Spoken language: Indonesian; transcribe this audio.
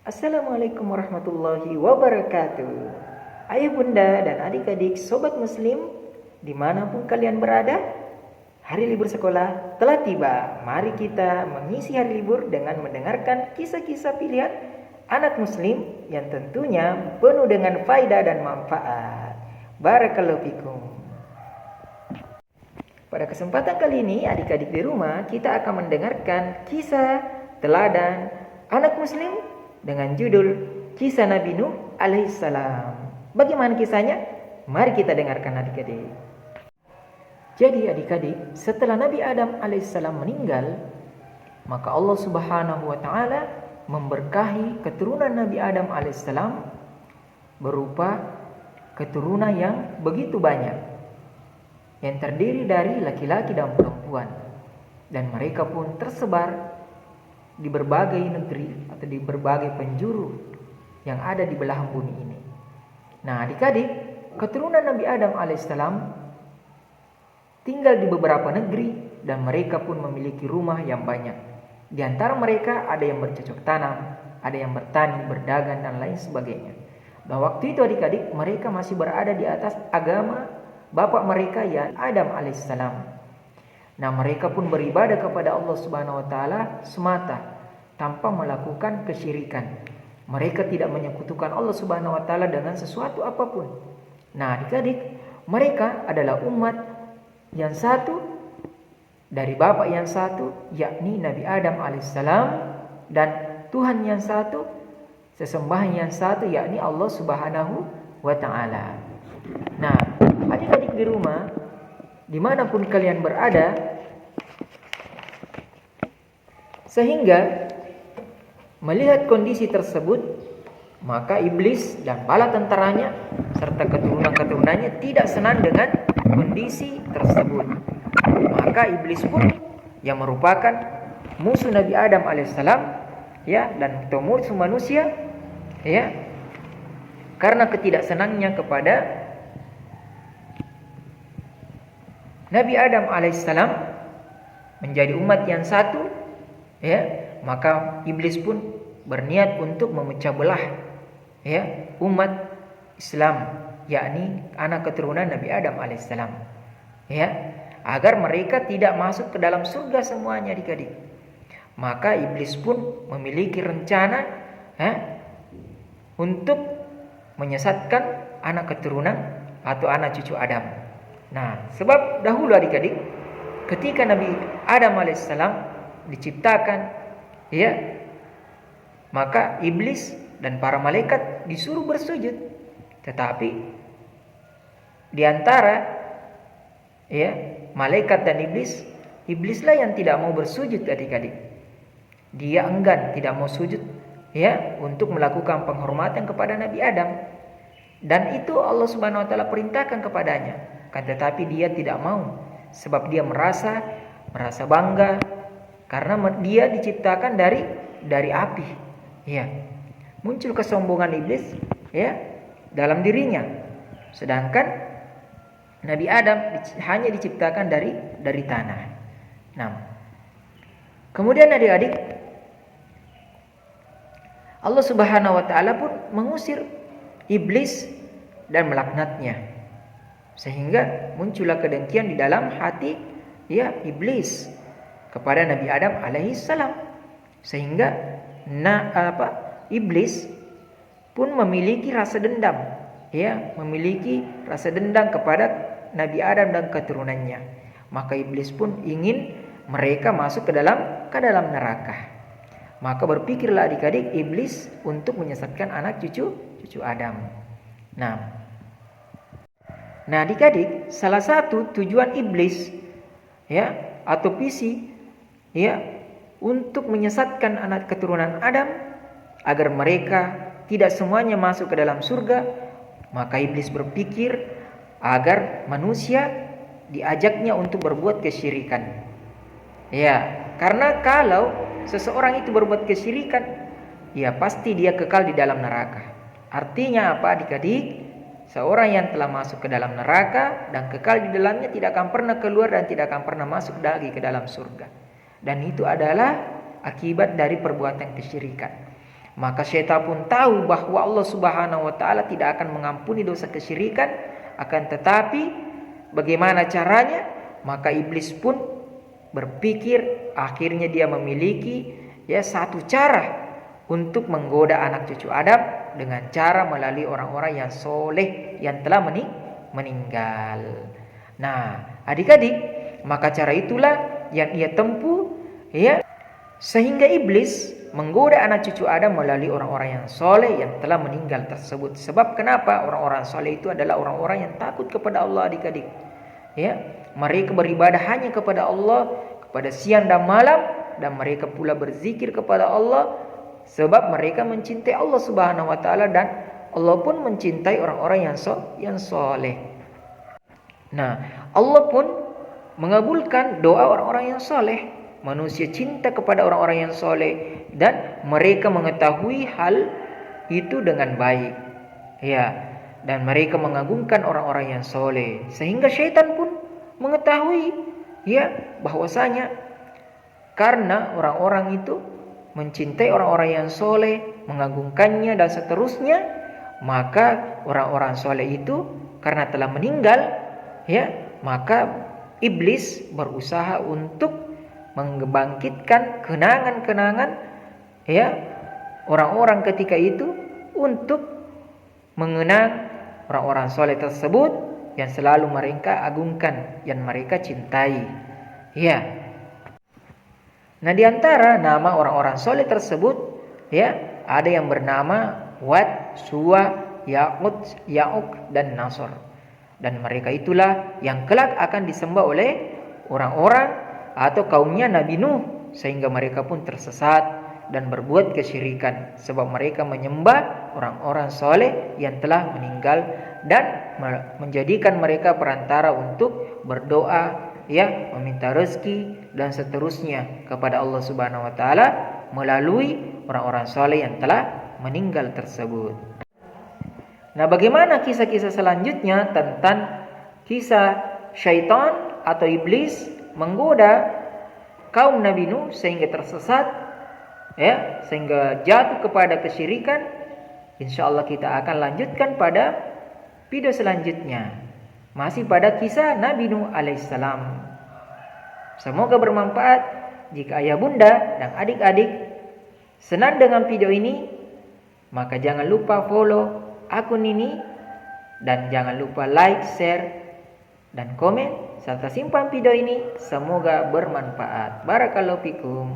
Assalamualaikum warahmatullahi wabarakatuh. Ayah bunda dan adik-adik sobat muslim dimanapun kalian berada, hari libur sekolah telah tiba. Mari kita mengisi hari libur dengan mendengarkan kisah-kisah pilihan anak muslim yang tentunya penuh dengan faedah dan manfaat. Barakallahu fikum. Pada kesempatan kali ini adik-adik di rumah kita akan mendengarkan kisah teladan anak muslim dengan judul Kisah Nabi Nuh alaihissalam. Bagaimana kisahnya? Mari kita dengarkan adik-adik. Jadi adik-adik, setelah Nabi Adam alaihissalam meninggal, maka Allah subhanahu wa ta'ala memberkahi keturunan Nabi Adam alaihissalam berupa keturunan yang begitu banyak, yang terdiri dari laki-laki dan perempuan, dan mereka pun tersebar di berbagai negeri atau di berbagai penjuru yang ada di belahan bumi ini. Nah adik-adik, keturunan Nabi Adam alaihissalam tinggal di beberapa negeri dan mereka pun memiliki rumah yang banyak. Di antara mereka ada yang bercocok tanam, ada yang bertani, berdagang dan lain sebagainya. Dan waktu itu adik-adik, mereka masih berada di atas agama bapak mereka ya Adam alaihissalam. Nah mereka pun beribadah kepada Allah subhanahu wa ta'ala semata tanpa melakukan kesyirikan. Mereka tidak menyekutukan Allah subhanahu wa ta'ala dengan sesuatu apapun. Nah adik-adik, mereka adalah umat yang satu dari bapak yang satu, yakni Nabi Adam alaihissalam, dan Tuhan yang satu, sesembahan yang satu, yakni Allah subhanahu wa ta'ala. Nah adik-adik di rumah, dimanapun kalian berada, sehingga melihat kondisi tersebut, maka iblis dan bala tentaranya serta keturunan-keturunannya tidak senang dengan kondisi tersebut. Maka iblis pun yang merupakan musuh Nabi Adam alaihissalam ya, dan musuh manusia ya, karena ketidaksenangnya kepada Nabi Adam alaihissalam menjadi umat yang satu ya, maka iblis pun berniat untuk memecah belah ya umat Islam, yakni anak keturunan Nabi Adam alaihissalam ya, agar mereka tidak masuk ke dalam surga semuanya adik-adik. Maka iblis pun memiliki rencana untuk menyesatkan anak keturunan atau anak cucu Adam. Nah, sebab dahulu adik-adik, ketika Nabi Adam alaihissalam diciptakan ya, maka iblis dan para malaikat disuruh bersujud. Tetapi di antara ya malaikat dan iblislah yang tidak mau bersujud adik-adik. Dia enggan, tidak mau sujud ya untuk melakukan penghormatan kepada Nabi Adam. Dan itu Allah Subhanahu wa taala perintahkan kepadanya. Kan tetapi dia tidak mau, sebab dia merasa bangga karena dia diciptakan dari api. Ya. Muncul kesombongan iblis ya dalam dirinya. Sedangkan Nabi Adam hanya diciptakan dari tanah. Nah, kemudian adik-adik, Allah Subhanahu wa taala pun mengusir iblis dan melaknatnya. Sehingga muncullah kedengkian di dalam hati ya iblis kepada Nabi Adam alaihissalam, sehingga iblis pun memiliki rasa dendam ya, memiliki rasa dendam kepada Nabi Adam dan keturunannya. Maka iblis pun ingin mereka masuk ke dalam neraka. Maka berpikirlah adik-adik iblis untuk menyesatkan anak cucu Adam. Nah adik-adik, salah satu tujuan iblis ya atau visi ya untuk menyesatkan anak keturunan Adam agar mereka tidak semuanya masuk ke dalam surga, maka iblis berpikir agar manusia diajaknya untuk berbuat kesyirikan. Ya, karena kalau seseorang itu berbuat kesyirikan, ya pasti dia kekal di dalam neraka. Artinya apa adik-adik? Seorang yang telah masuk ke dalam neraka dan kekal di dalamnya tidak akan pernah keluar dan tidak akan pernah masuk lagi ke dalam surga. Dan itu adalah akibat dari perbuatan kesyirikan. Maka syaitan pun tahu bahwa Allah Subhanahu wa taala tidak akan mengampuni dosa kesyirikan, akan tetapi bagaimana caranya? Maka iblis pun berpikir, akhirnya dia memiliki satu cara untuk menggoda anak cucu Adam dengan cara melalui orang-orang yang soleh yang telah meninggal. Nah, adik-adik, maka cara itulah yang ia tempuh sehingga iblis menggoda anak cucu Adam melalui orang-orang yang soleh yang telah meninggal tersebut. Sebab kenapa? Orang-orang soleh itu adalah orang-orang yang takut kepada Allah, adik-adik. Mereka beribadah hanya kepada Allah pada siang dan malam, dan mereka pula berzikir kepada Allah sebab mereka mencintai Allah Subhanahu wa taala, dan Allah pun mencintai orang-orang yang soleh. Nah, Allah pun mengabulkan doa orang-orang yang soleh. Manusia cinta kepada orang-orang yang soleh dan mereka mengetahui hal itu dengan baik. Dan mereka mengagungkan orang-orang yang soleh, sehingga syaitan pun mengetahui bahwasanya karena orang-orang itu mencintai orang-orang yang soleh, mengagungkannya dan seterusnya, maka orang-orang soleh itu karena telah meninggal, maka iblis berusaha untuk membangkitkan kenangan-kenangan orang-orang ketika itu untuk mengenang orang-orang soleh tersebut yang selalu mereka agungkan, yang mereka cintai. Nah, di antara nama orang-orang soleh tersebut ada yang bernama Wad, Suwa, Ya'uq dan Nasr. Dan mereka itulah yang kelak akan disembah oleh orang-orang atau kaumnya Nabi Nuh, sehingga mereka pun tersesat dan berbuat kesyirikan sebab mereka menyembah orang-orang soleh yang telah meninggal dan menjadikan mereka perantara untuk berdoa, meminta rezeki dan seterusnya kepada Allah Subhanahu wa taala melalui orang-orang soleh yang telah meninggal tersebut. Nah, bagaimana kisah-kisah selanjutnya tentang kisah syaitan atau iblis menggoda kaum Nabi Nuh sehingga tersesat, sehingga jatuh kepada kesyirikan? Insyaallah kita akan lanjutkan pada video selanjutnya, masih pada kisah Nabi Nuh alaihissalam. Semoga bermanfaat. Jika ayah bunda dan adik-adik senang dengan video ini, maka jangan lupa follow akun ini dan jangan lupa like, share dan komen serta simpan video ini. Semoga bermanfaat. Barakallahu fikum.